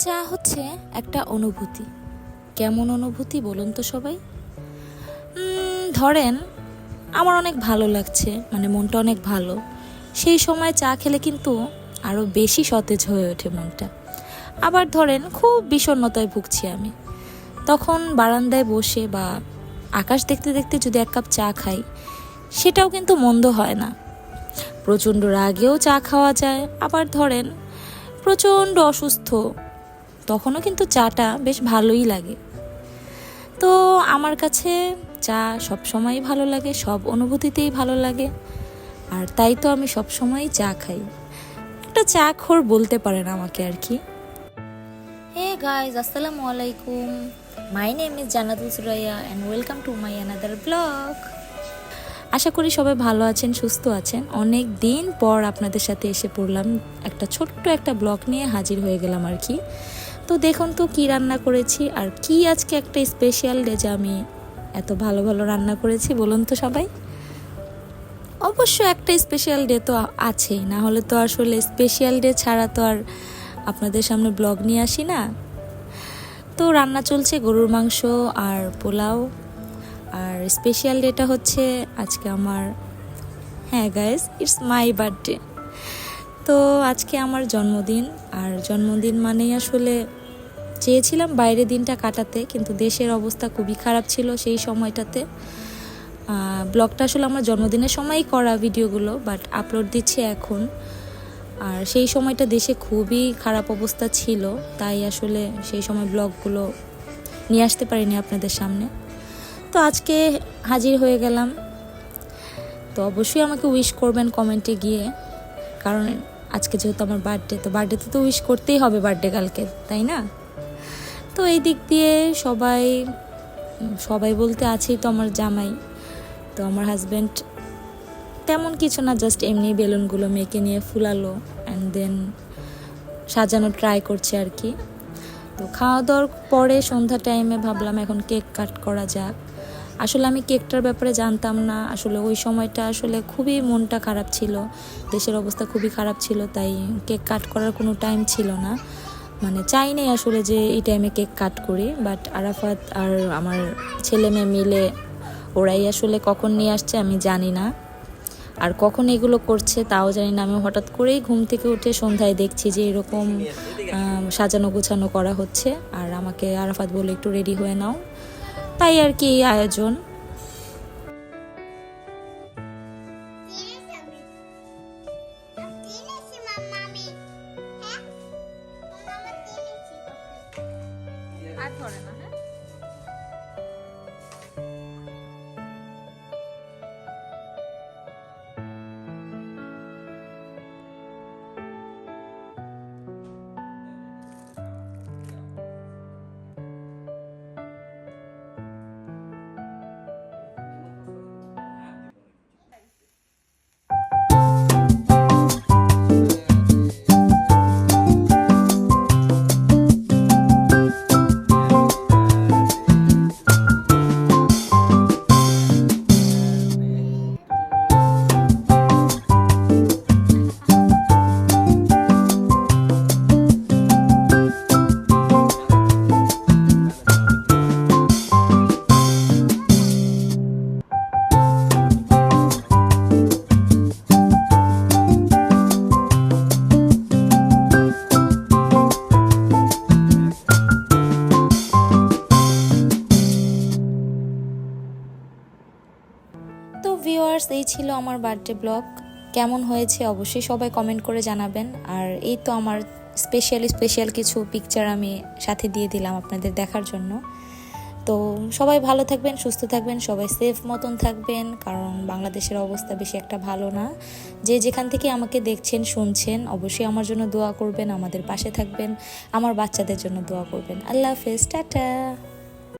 চা হচ্ছে একটা অনুভূতি। কেমন অনুভূতি বলুন তো সবাই। ধরেন আমার অনেক ভালো লাগছে, মানে মনটা অনেক ভালো, সেই সময় চা খেলে কিন্তু আরও বেশি সতেজ হয়ে ওঠে মনটা। আবার ধরেন খুব বিষণ্ণতায় ভুগছি আমি, তখন বারান্দায় বসে বা আকাশ দেখতে দেখতে যদি এক কাপ চা খাই, সেটাও কিন্তু মন্দ হয় না। প্রচণ্ড রাগেও চা খাওয়া যায়। আবার ধরেন প্রচণ্ড অসুস্থ, তখনও কিন্তু চাটা বেশ ভালোই লাগে। তো আমার কাছে চা সবসময়ই ভালো লাগে, সব অনুভূতিতেই ভালো লাগে, আর তাই তো আমি সবসময়ই চা খাই। একটা চা খোর বলতে পারেন আমাকে আর কি। হে গাইজ, আসসালামু আলাইকুম। My name is Jannatul Suraiya and welcome to my another blog. আশা করি সবাই ভালো আছেন, সুস্থ আছেন। অনেক দিন পর আপনাদের সাথে এসে পড়লাম, একটা ছোট্ট একটা ব্লগ নিয়ে হাজির হয়ে গেলাম আর কি। তো দেখুন তো কি রান্না করেছি, আর কি আজকে একটা স্পেশাল ডে যে আমি এত ভালো ভালো রান্না করেছি বলুন তো সবাই। অবশ্য একটা স্পেশাল ডে তো আছেই, না হলে তো আসলে স্পেশাল ডে ছাড়া তো আর আপনাদের সামনে ব্লগ নিয়ে আসি না। তো রান্না চলছে গরুর মাংস আর পোলাও, আর স্পেশাল ডেটা হচ্ছে আজকে আমার, হ্যাঁ গাইস, ইটস মাই বার্থডে। তো আজকে আমার জন্মদিন, আর জন্মদিন মানেই আসলে চেয়েছিলাম বাইরে দিনটা কাটাতে, কিন্তু দেশের অবস্থা খুবই খারাপ ছিল সেই সময়টাতে। ব্লগটা আসলে আমার জন্মদিনের সময়ই করা ভিডিওগুলো, বাট আপলোড দিচ্ছি এখন। আর সেই সময়টা দেশে খুবই খারাপ অবস্থা ছিল, তাই আসলে সেই সময় ব্লগগুলো নিয়ে আসতে পারিনি আপনাদের সামনে। তো আজকে হাজির হয়ে গেলাম। তো অবশ্যই আমাকে উইশ করবেন কমেন্টে গিয়ে, কারণ আজকে যেহেতু আমার বার্থডে, তো বার্থডেতে তো উইশ করতেই হবে বার্থডে কালকে, তাই না? তো এই দিক দিয়ে সবাই বলতে আছেই তো আমার জামাই। তো আমার হাজব্যান্ড তেমন কিছু না, জাস্ট এমনি বেলুনগুলো মেখে নিয়ে ফুলালো অ্যান্ড দেন সাজানো ট্রাই করছে আর কি। তো খাওয়া দাওয়ার পরে সন্ধ্যা টাইমে ভাবলাম এখন কেক কাট করা যাক। আসলে আমি কেকটার ব্যাপারে জানতাম না, আসলে ওই সময়টা আসলে খুবই মনটা খারাপ ছিল, দেশের অবস্থা খুবই খারাপ ছিল, তাই কেক কাট করার কোনো টাইম ছিল না। মানে চাই নাই আসলে যে এই টাইমে কেক কাট করি, বাট আরাফাত আর আমার ছেলে মেয়ে মিলে ওরাই আসলে কখন নিয়ে আসছে আমি জানি না, আর কখন এগুলো করছে তাও জানি না। আমি হঠাৎ করেই ঘুম থেকে উঠে সন্ধ্যায় দেখছি যে এরকম সাজানো গোছানো করা হচ্ছে, আর আমাকে আরাফাত বলে একটু রেডি হয়ে নাও, তাই আর কি এই আয়োজন। তো ভিউয়ার্স, এই ছিল আমার বার্থডে ব্লগ। কেমন হয়েছে অবশ্যই সবাই কমেন্ট করে জানাবেন। আর এই তো আমার স্পেশাল কিছু পিকচার আমি সাথে দিয়ে দিলাম আপনাদের দেখার জন্য। তো সবাই ভালো থাকবেন, সুস্থ থাকবেন, সবাই সেফ মতন থাকবেন, কারণ বাংলাদেশের অবস্থা বেশি একটা ভালো না। যে যেখান থেকে আমাকে দেখছেন শুনছেন, অবশ্যই আমার জন্য দোয়া করবেন, আমাদের পাশে থাকবেন, আমার বাচ্চাদের জন্য দোয়া করবেন। আল্লাহ হাফেজ, টাটা।